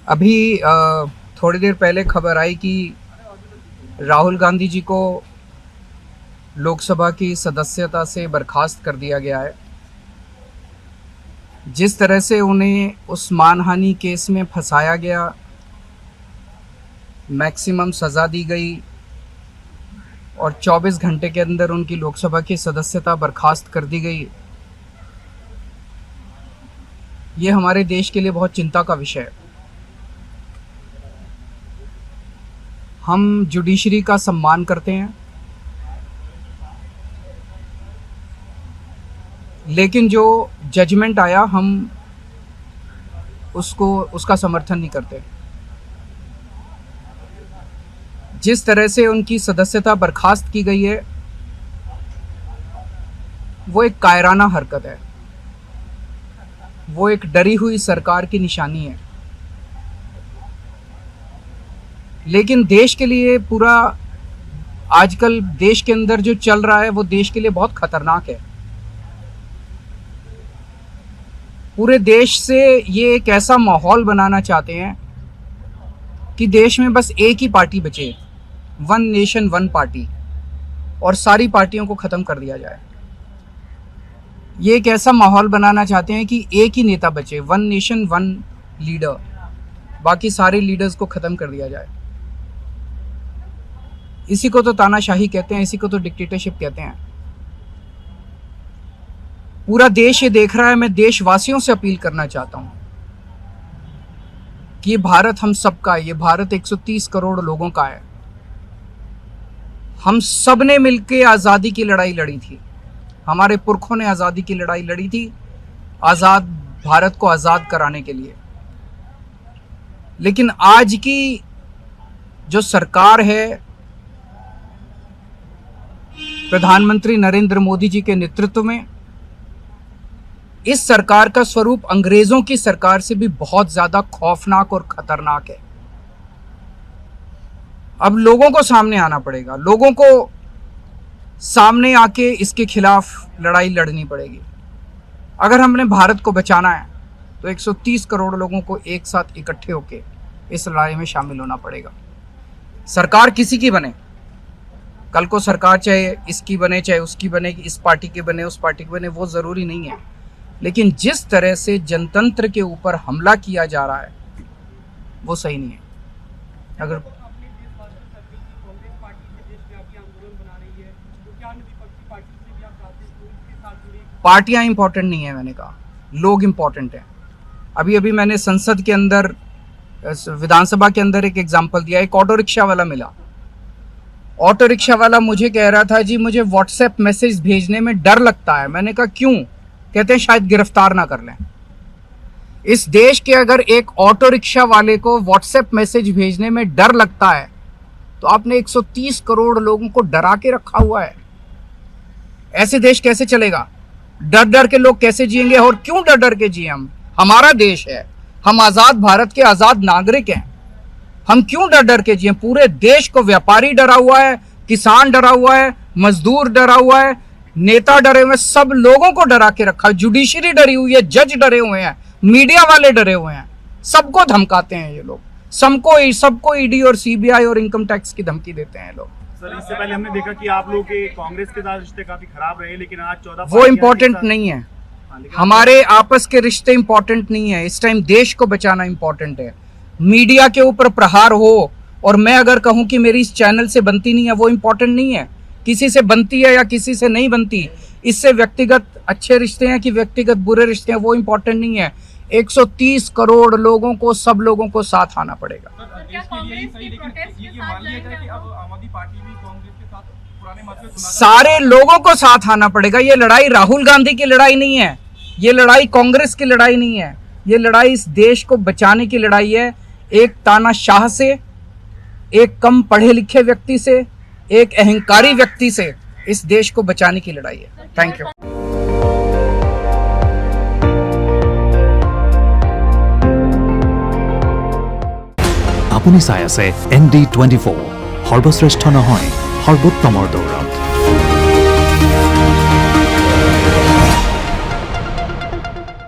अभी थोड़ी देर पहले खबर आई कि राहुल गांधी जी को लोकसभा की सदस्यता से बर्खास्त कर दिया गया है। जिस तरह से उन्हें उस मानहानि केस में फंसाया गया, मैक्सिमम सज़ा दी गई और 24 घंटे के अंदर उनकी लोकसभा की सदस्यता बर्खास्त कर दी गई, ये हमारे देश के लिए बहुत चिंता का विषय है। हम जुडिशरी का सम्मान करते हैं, लेकिन जो जजमेंट आया हम उसका समर्थन नहीं करते। जिस तरह से उनकी सदस्यता बर्खास्त की गई है, वो एक कायराना हरकत है, वो एक डरी हुई सरकार की निशानी है। लेकिन देश के लिए पूरा आजकल देश के अंदर जो चल रहा है वो देश के लिए बहुत खतरनाक है। पूरे देश से ये एक ऐसा माहौल बनाना चाहते हैं कि देश में बस एक ही पार्टी बचे, वन नेशन वन पार्टी, और सारी पार्टियों को ख़त्म कर दिया जाए। ये एक ऐसा माहौल बनाना चाहते हैं कि एक ही नेता बचे, वन नेशन वन लीडर, बाकी सारे लीडर्स को ख़त्म कर दिया जाए। इसी को तो तानाशाही कहते हैं, इसी को तो डिक्टेटरशिप कहते हैं। पूरा देश ये देख रहा है। मैं देशवासियों से अपील करना चाहता हूँ कि ये भारत हम सबका है, ये भारत 130 करोड़ लोगों का है। हम सब ने मिलकर आज़ादी की लड़ाई लड़ी थी, हमारे पुरखों ने आज़ादी की लड़ाई लड़ी थी, आज़ाद भारत को आज़ाद कराने के लिए। लेकिन आज की जो सरकार है, प्रधानमंत्री नरेंद्र मोदी जी के नेतृत्व में, इस सरकार का स्वरूप अंग्रेजों की सरकार से भी बहुत ज्यादा खौफनाक और खतरनाक है। अब लोगों को सामने आना पड़ेगा, लोगों को सामने आके इसके खिलाफ लड़ाई लड़नी पड़ेगी। अगर हमने भारत को बचाना है तो 130 करोड़ लोगों को एक साथ इकट्ठे होके इस लड़ाई में शामिल होना पड़ेगा। सरकार किसी की बने, कल को सरकार चाहे इसकी बने चाहे उसकी बने, इस पार्टी की बने उस पार्टी की बने, वो ज़रूरी नहीं है। लेकिन जिस तरह से जनतंत्र के ऊपर हमला किया जा रहा है वो सही नहीं है। अगर पार्टियां इंपॉर्टेंट नहीं है, मैंने कहा लोग इंपॉर्टेंट हैं। अभी अभी मैंने संसद के अंदर, विधानसभा के अंदर एक एग्जाम्पल दिया। एक ऑटो रिक्शा वाला मिला, ऑटो रिक्शा वाला मुझे कह रहा था, जी मुझे व्हाट्सएप मैसेज भेजने में डर लगता है। मैंने कहा क्यों? कहते हैं शायद गिरफ्तार ना कर लें। इस देश के अगर एक ऑटो रिक्शा वाले को व्हाट्सएप मैसेज भेजने में डर लगता है तो आपने 130 करोड़ लोगों को डरा के रखा हुआ है। ऐसे देश कैसे चलेगा? डर डर के लोग कैसे जिएंगे? और क्यों डर डर के जिए? हम, हमारा देश है, हम आज़ाद भारत के आज़ाद नागरिक हैं, हम क्यों डर डर के जिए? पूरे देश को व्यापारी डरा हुआ है, किसान डरा हुआ है, मजदूर डरा हुआ है, नेता डरे हुए हैं, सब लोगों को डरा के रखा है। जुडिशरी डरी हुई है, जज डरे हुए हैं, मीडिया वाले डरे हुए हैं, सबको धमकाते हैं ये लोग, सबको ईडी और सीबीआई और इनकम टैक्स की धमकी देते हैं लोग। सर, इससे पहले हमने देखा कि आप लोगों के कांग्रेस के साथ रिश्ते काफी खराब रहे, लेकिन आज 14 वो इम्पोर्टेंट नहीं है। हमारे आपस के रिश्ते इंपॉर्टेंट नहीं है। इस टाइम देश को बचाना इंपॉर्टेंट है। मीडिया के ऊपर प्रहार हो और मैं अगर कहूं कि मेरी इस चैनल से बनती नहीं है, वो इंपॉर्टेंट नहीं है। किसी से बनती है या किसी से नहीं बनती, इससे व्यक्तिगत अच्छे रिश्ते हैं कि व्यक्तिगत बुरे रिश्ते हैं, वो इंपॉर्टेंट नहीं है। 130 करोड़ लोगों को, सब लोगों को साथ आना पड़ेगा। सारे लोगों को साथ आना पड़ेगा। ये लड़ाई राहुल गांधी की लड़ाई नहीं है, ये लड़ाई कांग्रेस की लड़ाई नहीं है, ये लड़ाई इस देश को बचाने की लड़ाई है। एक तानाशाह से, एक कम पढ़े लिखे व्यक्ति से, एक अहंकारी व्यक्ति से इस देश को बचाने की लड़ाई है। Thank you. আপুনি চাই আছে ND24 সৰ্বশ্ৰেষ্ঠ নহয় সৰ্বোত্তমৰ দৌৰত।